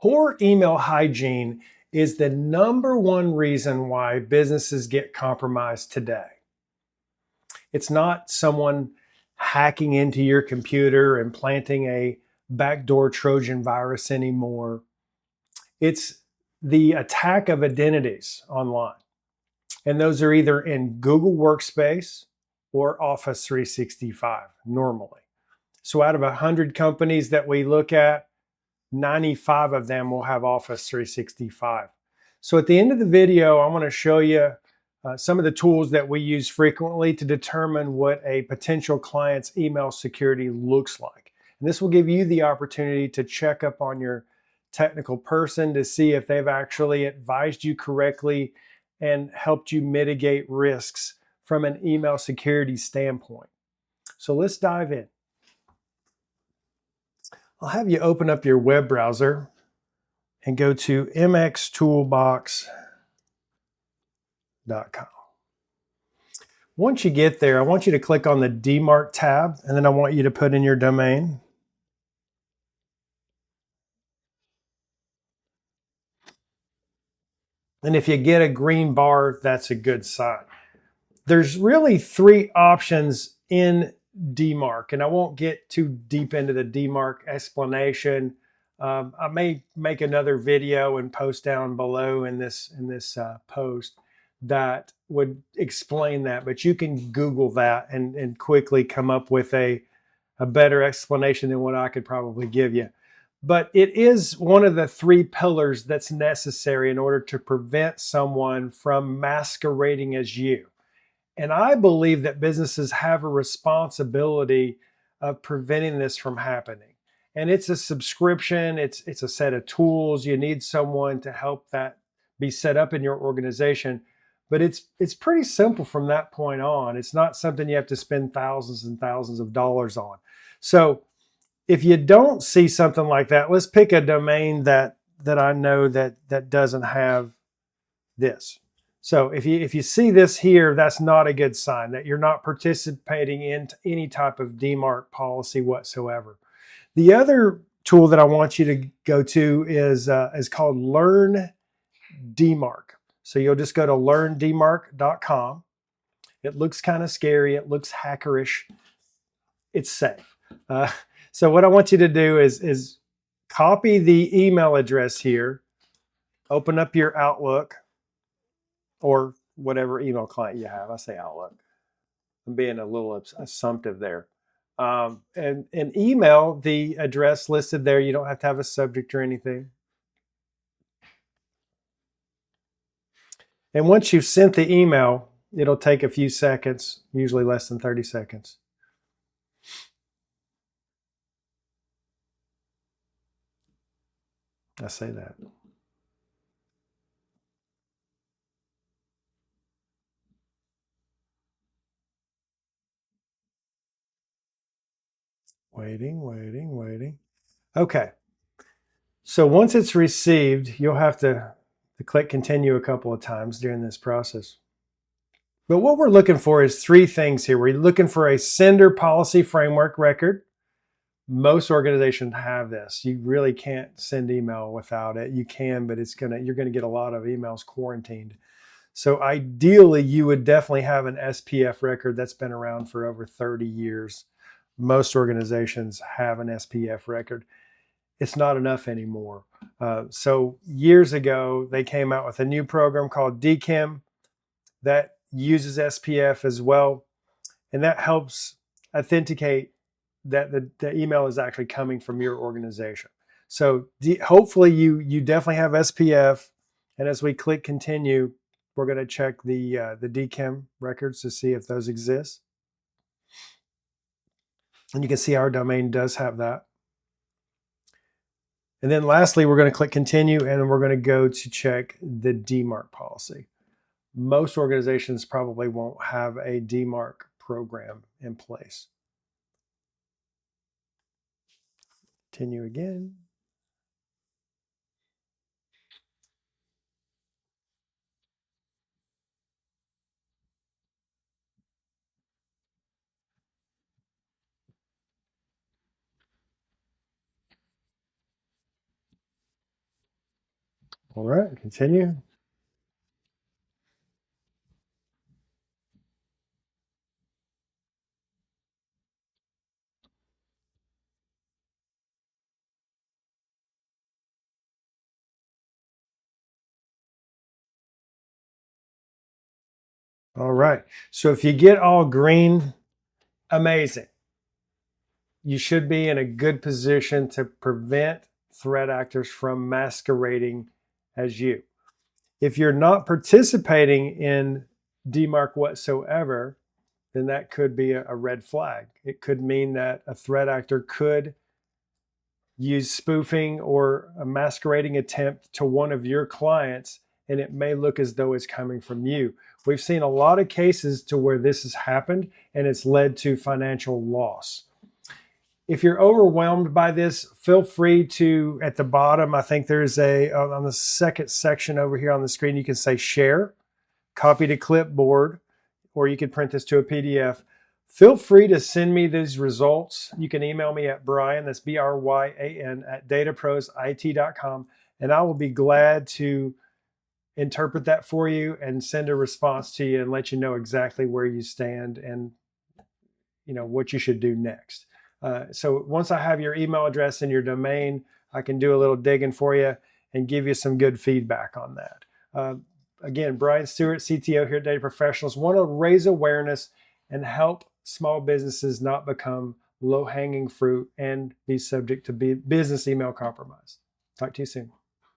Poor email hygiene is the #1 reason why businesses get compromised today. It's not someone hacking into your computer and planting a backdoor Trojan virus anymore. It's the attack of identities online. And those are either in Google Workspace or Office 365 normally. So out of 100 companies that we look at, 95 of them will have Office 365. So at the end of the video, I want to show you some of the tools that we use frequently to determine what a potential client's email security looks like. And this will give you the opportunity to check up on your technical person to see if they've actually advised you correctly and helped you mitigate risks from an email security standpoint. So let's dive in. I'll have you open up your web browser and go to mxtoolbox.com. Once you get there, I want you to click on the DMARC tab, and then I want you to put in your domain. And if you get a green bar, that's a good sign. There's really 3 options in DMARC, and I won't get too deep into the DMARC explanation. I may make another video and post down below in this post that would explain that, but you can Google that and quickly come up with a better explanation than what I could probably give you. But it is one of the 3 pillars that's necessary in order to prevent someone from masquerading as you. And I believe that businesses have a responsibility of preventing this from happening. And it's a subscription, it's a set of tools. You need someone to help that be set up in your organization. But it's pretty simple from that point on. It's not something you have to spend thousands and thousands of dollars on. So if you don't see something like that, let's pick a domain that I know that doesn't have this. So if you see this here, that's not a good sign that you're not participating in any type of DMARC policy whatsoever. The other tool that I want you to go to is called Learn DMARC. So you'll just go to learndmarc.com. It looks kind of scary. It looks hackerish. It's safe. So what I want you to do is copy the email address here, open up your Outlook or whatever email client you have. I say Outlook. I'm being a little assumptive there. And email the address listed there. You don't have to have a subject or anything. And once you've sent the email, it'll take a few seconds, usually less than 30 seconds. I say that. Waiting. Okay. So once it's received, you'll have to click continue a couple of times during this process. But what we're looking for is 3 things here. We're looking for a sender policy framework record. Most organizations have this. You really can't send email without it. You can, but you're gonna get a lot of emails quarantined. So ideally, you would definitely have an SPF record that's been around for over 30 years. Most organizations have an SPF record. It's not enough anymore. So years ago, they came out with a new program called DKIM that uses SPF as well. And that helps authenticate that the email is actually coming from your organization. So hopefully you definitely have SPF. And as we click continue, we're going to check the DKIM records to see if those exist. And you can see our domain does have that. And then lastly, we're going to click continue, and we're going to go to check the DMARC policy. Most organizations probably won't have a DMARC program in place. Continue again. All right, continue. All right. So if you get all green, amazing. You should be in a good position to prevent threat actors from masquerading as you. If you're not participating in DMARC whatsoever, then that could be a red flag. It could mean that a threat actor could use spoofing or a masquerading attempt to one of your clients, and it may look as though it's coming from you. We've seen a lot of cases to where this has happened and it's led to financial loss. If you're overwhelmed by this, feel free to, at the bottom, I think there's on the second section over here on the screen, you can say share, copy to clipboard, or you can print this to a PDF. Feel free to send me these results. You can email me at Brian, that's Bryan, at dataprosit.com, and I will be glad to interpret that for you and send a response to you and let you know exactly where you stand and what you should do next. So once I have your email address and your domain, I can do a little digging for you and give you some good feedback on that. Again, Brian Stewart, CTO here at Data Professionals, want to raise awareness and help small businesses not become low-hanging fruit and be subject to business email compromise. Talk to you soon.